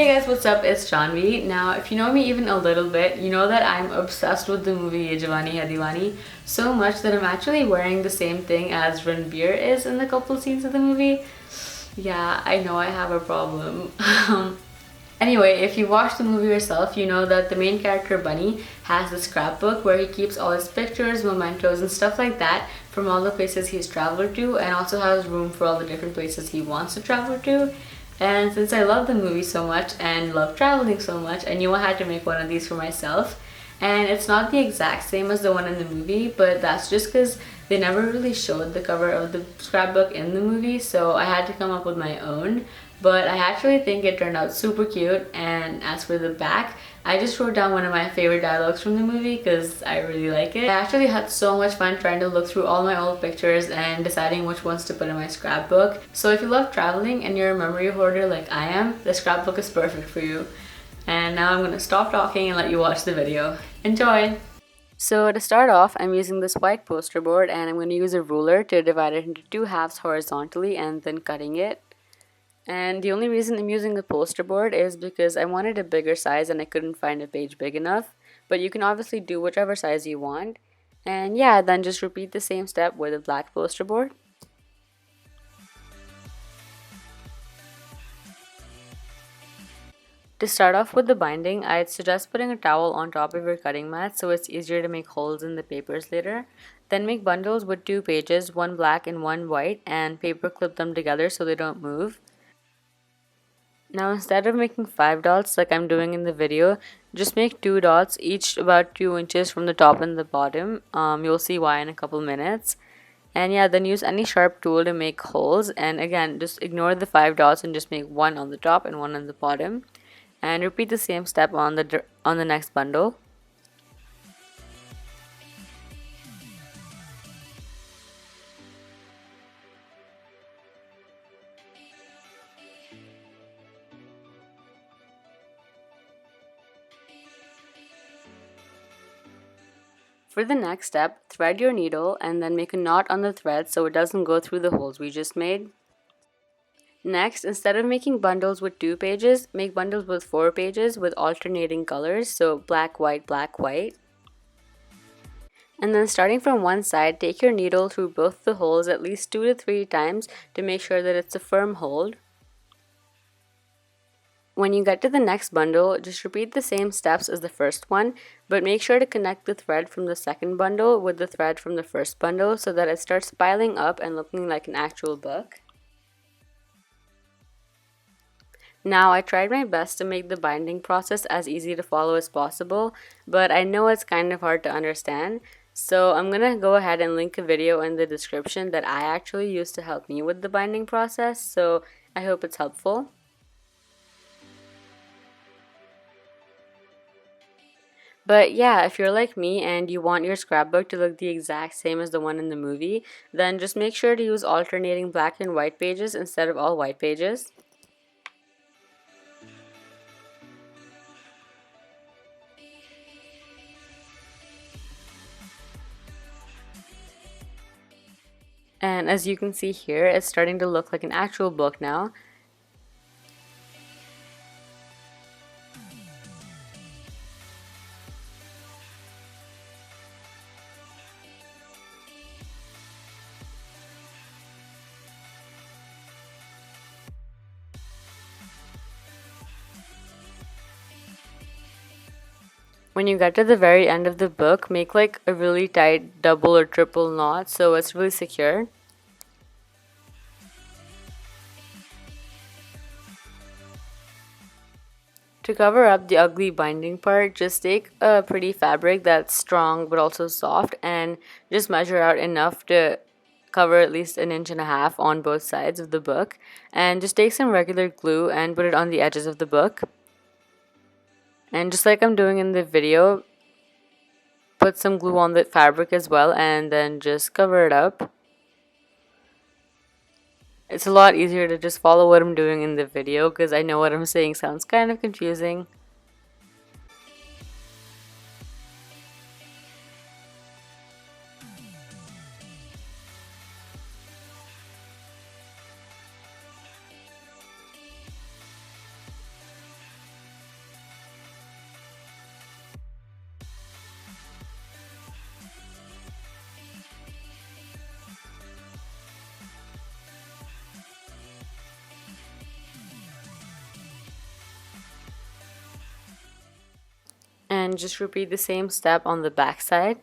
Hey guys, what's up? It's Janvi. Now, if you know me even a little bit, you know that I'm obsessed with the movie Yeh Jawaani, Deewani so much that I'm actually wearing the same thing as Ranbir is in the couple scenes of the movie. Yeah, I know I have a problem. Anyway, if you watch the movie yourself, you know that the main character Bunny has this scrapbook where he keeps all his pictures, mementos, and stuff like that from all the places he's traveled to, and also has room for all the different places he wants to travel to. And since I love the movie so much and love traveling so much, I knew I had to make one of these for myself. And it's not the exact same as the one in the movie, but that's just because they never really showed the cover of the scrapbook in the movie, so I had to come up with my own. But I actually think it turned out super cute, and as for the back, I just wrote down one of my favorite dialogues from the movie because I really like it. I actually had so much fun trying to look through all my old pictures and deciding which ones to put in my scrapbook. So if you love traveling and you're a memory hoarder like I am, the scrapbook is perfect for you. And now I'm gonna stop talking and let you watch the video. Enjoy! So to start off, I'm using this white poster board and I'm going to use a ruler to divide it into two halves horizontally and then cutting it. And the only reason I'm using the poster board is because I wanted a bigger size and I couldn't find a page big enough. But you can obviously do whichever size you want. And yeah, then just repeat the same step with a black poster board. To start off with the binding, I'd suggest putting a towel on top of your cutting mat so it's easier to make holes in the papers later. Then make bundles with 2 pages, one black and one white, and paper clip them together so they don't move. Now instead of making 5 dots like I'm doing in the video, just make 2 dots, each about 2 inches from the top and the bottom. You'll see why in a couple minutes. And yeah, then use any sharp tool to make holes, and again, just ignore the 5 dots and just make one on the top and one on the bottom. And repeat the same step on the next bundle. For the next step, thread your needle and then make a knot on the thread so it doesn't go through the holes we just made. Next, instead of making bundles with 2 pages, make bundles with 4 pages with alternating colors, so black, white, black, white. And then starting from one side, take your needle through both the holes at least 2 to 3 times to make sure that it's a firm hold. When you get to the next bundle, just repeat the same steps as the first one, but make sure to connect the thread from the second bundle with the thread from the first bundle so that it starts piling up and looking like an actual book. Now, I tried my best to make the binding process as easy to follow as possible, but I know it's kind of hard to understand, so I'm gonna go ahead and link a video in the description that I actually used to help me with the binding process, so I hope it's helpful. But yeah, if you're like me and you want your scrapbook to look the exact same as the one in the movie, then just make sure to use alternating black and white pages instead of all white pages. And as you can see here, it's starting to look like an actual book now. When you get to the very end of the book, make like a really tight double or triple knot so it's really secure. To cover up the ugly binding part, just take a pretty fabric that's strong but also soft and just measure out enough to cover at least 1.5 inches on both sides of the book, and just take some regular glue and put it on the edges of the book. And just like I'm doing in the video, put some glue on the fabric as well and then just cover it up. It's a lot easier to just follow what I'm doing in the video because I know what I'm saying sounds kind of confusing. and just repeat the same step on the back side.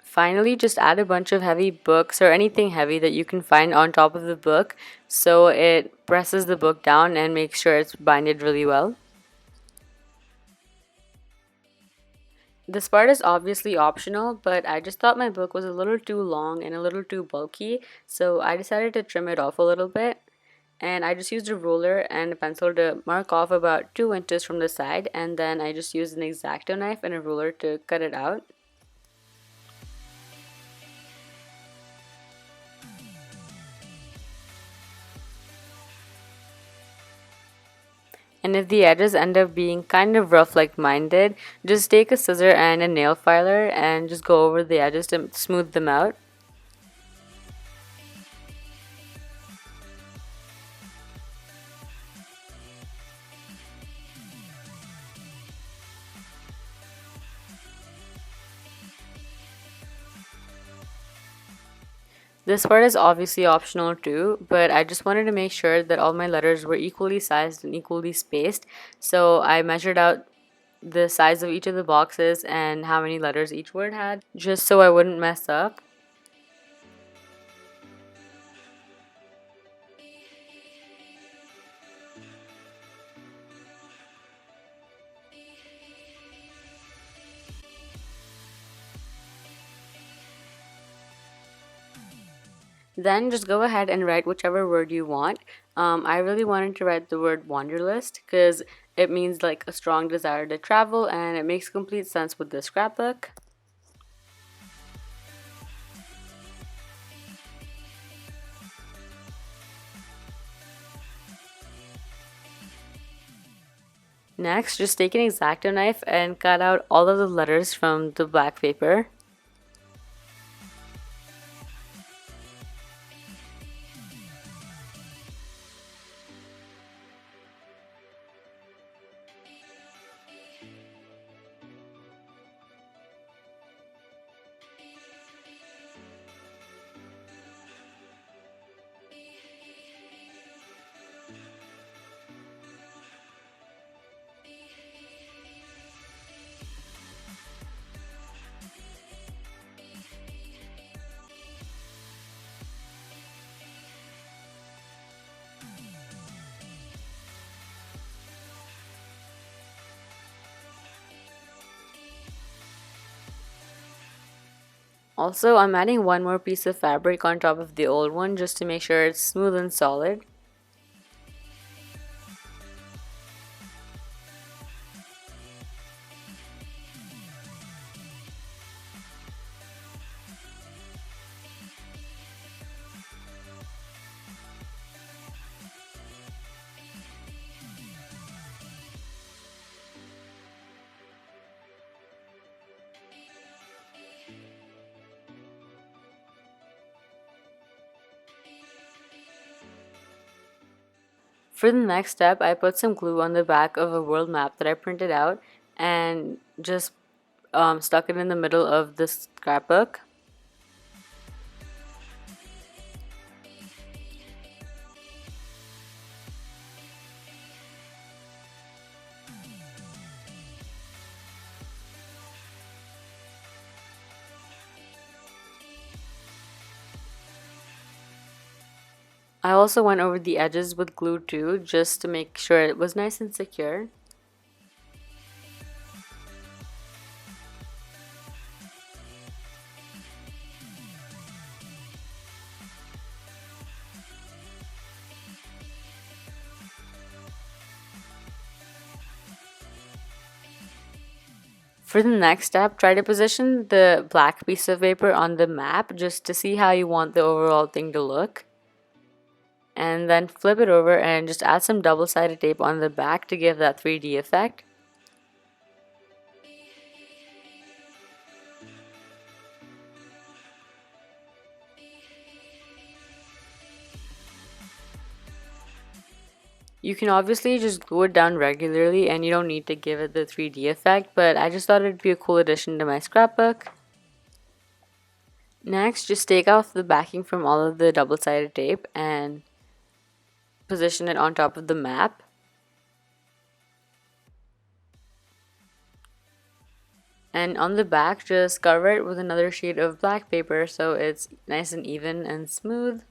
Finally, just add a bunch of heavy books or anything heavy that you can find on top of the book so it presses the book down and makes sure it's binded really well. This part is obviously optional, but I just thought my book was a little too long and a little too bulky, so I decided to trim it off a little bit. And I just used a ruler and a pencil to mark off about 2 inches from the side, and then I just used an X-Acto knife and a ruler to cut it out. And if the edges end up being kind of rough like mine did, just take a scissor and a nail filer and just go over the edges to smooth them out. This part is obviously optional too, but I just wanted to make sure that all my letters were equally sized and equally spaced. So I measured out the size of each of the boxes and how many letters each word had, just so I wouldn't mess up. Then just go ahead and write whichever word you want. I really wanted to write the word wanderlust because it means like a strong desire to travel, and it makes complete sense with the scrapbook. Next, just take an X-Acto knife and cut out all of the letters from the black paper. Also, I'm adding one more piece of fabric on top of the old one just to make sure it's smooth and solid. For the next step, I put some glue on the back of a world map that I printed out and just stuck it in the middle of the scrapbook. I also went over the edges with glue too, just to make sure it was nice and secure. For the next step, try to position the black piece of paper on the map just to see how you want the overall thing to look. And then flip it over and just add some double-sided tape on the back to give that 3D effect. You can obviously just glue it down regularly and you don't need to give it the 3D effect, but I just thought it'd be a cool addition to my scrapbook. Next, just take off the backing from all of the double-sided tape and position it on top of the map. And on the back, just cover it with another sheet of black paper so it's nice and even and smooth.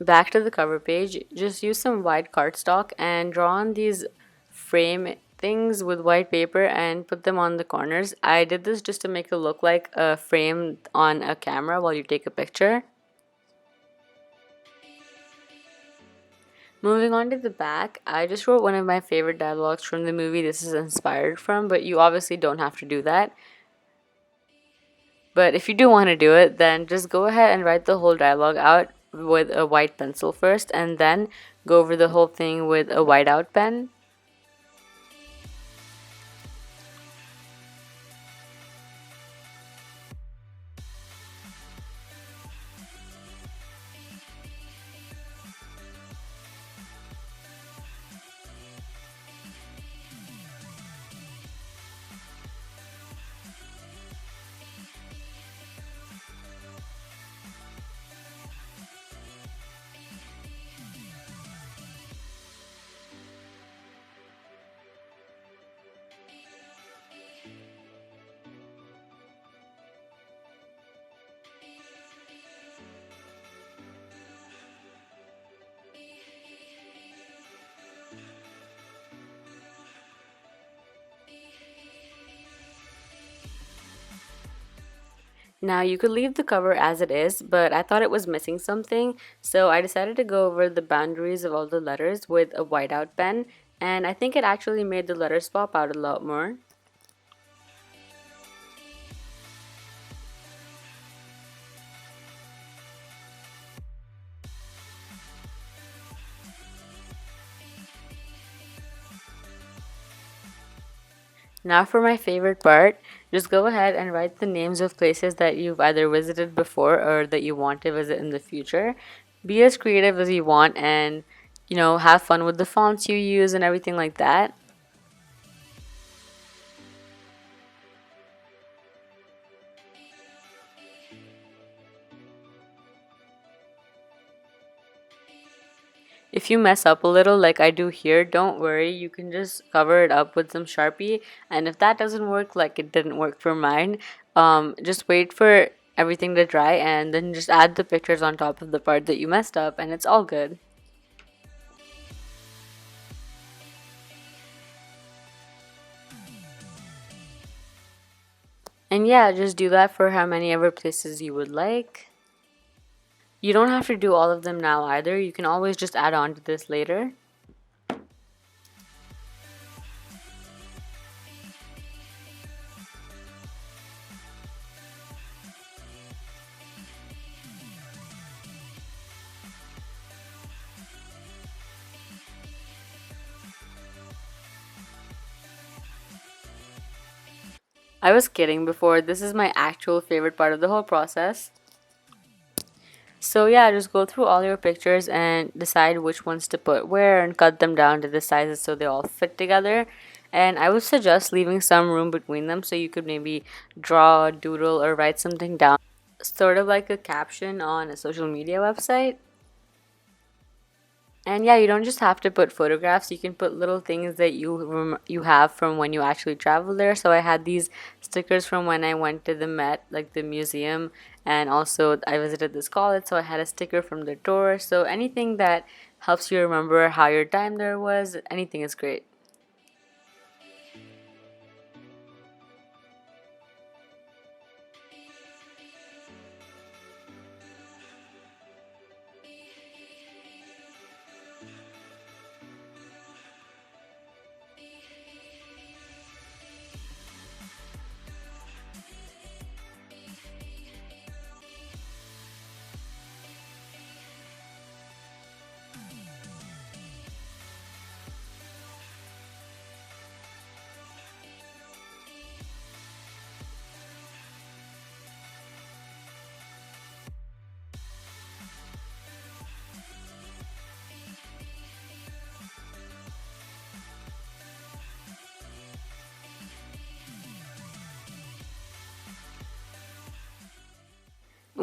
Back to the cover page, just use some white cardstock and draw on these frame things with white paper and put them on the corners. I did this just to make it look like a frame on a camera while you take a picture. Moving on to the back, I just wrote one of my favorite dialogues from the movie this is inspired from, but you obviously don't have to do that. But if you do want to do it, then just go ahead and write the whole dialogue out with a white pencil first and then go over the whole thing with a whiteout pen. Now you could leave the cover as it is, but I thought it was missing something, so I decided to go over the boundaries of all the letters with a whiteout pen, and I think it actually made the letters pop out a lot more. Now for my favorite part, just go ahead and write the names of places that you've either visited before or that you want to visit in the future. Be as creative as you want and, have fun with the fonts you use and everything like that. If you mess up a little like I do here, don't worry, you can just cover it up with some Sharpie, and if that doesn't work like it didn't work for mine, just wait for everything to dry and then just add the pictures on top of the part that you messed up and it's all good. And yeah, just do that for how many ever places you would like. You don't have to do all of them now either, you can always just add on to this later. I was kidding before, this is my actual favorite part of the whole process. So yeah, just go through all your pictures and decide which ones to put where and cut them down to the sizes so they all fit together. And I would suggest leaving some room between them so you could maybe draw, doodle, or write something down. Sort of like a caption on a social media website. And yeah, you don't just have to put photographs, you can put little things that you have from when you actually travel there. So I had these stickers from when I went to the Met, like the museum, and also I visited this college, so I had a sticker from the tour. So anything that helps you remember how your time there was, anything is great.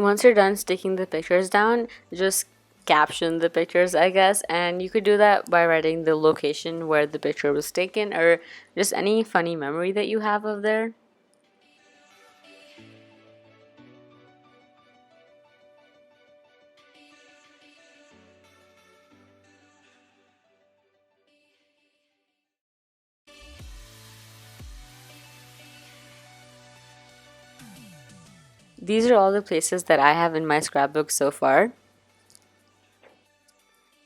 once you're done sticking the pictures down, just caption the pictures, I guess, and you could do that by writing the location where the picture was taken or just any funny memory that you have of there. These are all the places that I have in my scrapbook so far.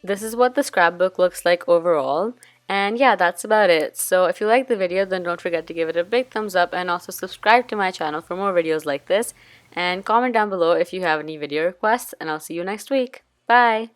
This is what the scrapbook looks like overall. And yeah, that's about it. So if you liked the video, then don't forget to give it a big thumbs up and also subscribe to my channel for more videos like this. And comment down below if you have any video requests, and I'll see you next week. Bye!